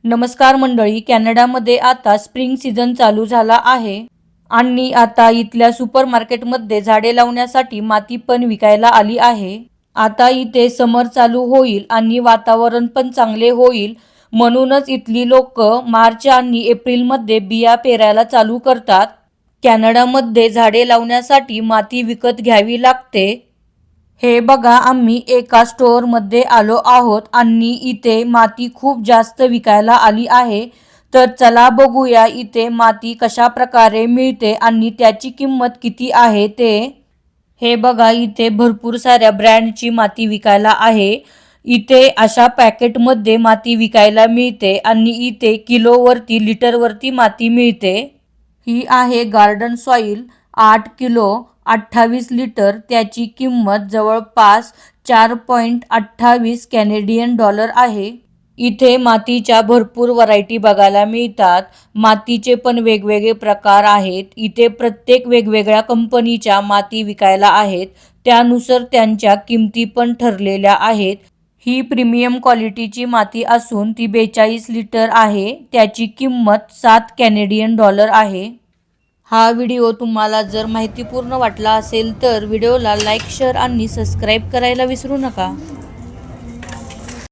नमस्कार मंडळी, कॅनडामध्ये आता स्प्रिंग सीझन चालू झाला आहे आणि आता इथल्या सुपरमार्केटमध्ये झाडे लावण्यासाठी माती पण विकायला आली आहे। आता इथे समर चालू होईल आणि वातावरण पण चांगले होईल, म्हणूनच इथली लोक मार्च आणि एप्रिलमध्ये बिया पेरायला चालू करतात। कॅनडामध्ये झाडे लावण्यासाठी माती विकत घ्यावी लागते। हे बघा, आम्ही एका स्टोअरमध्ये आलो आहोत आणि इथे माती खूप जास्त विकायला आली आहे। तर चला बघूया इथे माती कशा प्रकारे मिळते आणि त्याची किंमत किती आहे ते। हे बघा, इथे भरपूर साऱ्या ब्रँडची माती विकायला आहे। इथे अशा पॅकेटमध्ये माती विकायला मिळते आणि इथे किलोवरती लिटरवरती माती मिळते। ही आहे गार्डन सॉइल, 8 किलो 28 लिटर, त्याची किंमत जवळपास 4.28 कॅनेडियन डॉलर आहे। इथे मातीच्या भरपूर व्हरायटी बघायला मिळतात। मातीचे पण वेगवेगळे प्रकार आहेत। इथे प्रत्येक वेगवेगळ्या कंपनीच्या माती विकायला आहेत, त्यानुसार त्यांच्या किमती पण ठरलेल्या आहेत। ही प्रीमियम क्वालिटीची माती असून ती 42 लिटर आहे, त्याची किंमत 7 कॅनेडियन डॉलर आहे। हा व्हिडिओ तुम्हाला जर माहितीपूर्ण वाटला असेल तर व्हिडिओला लाईक, शेअर आणि सबस्क्राईब करायला विसरू नका।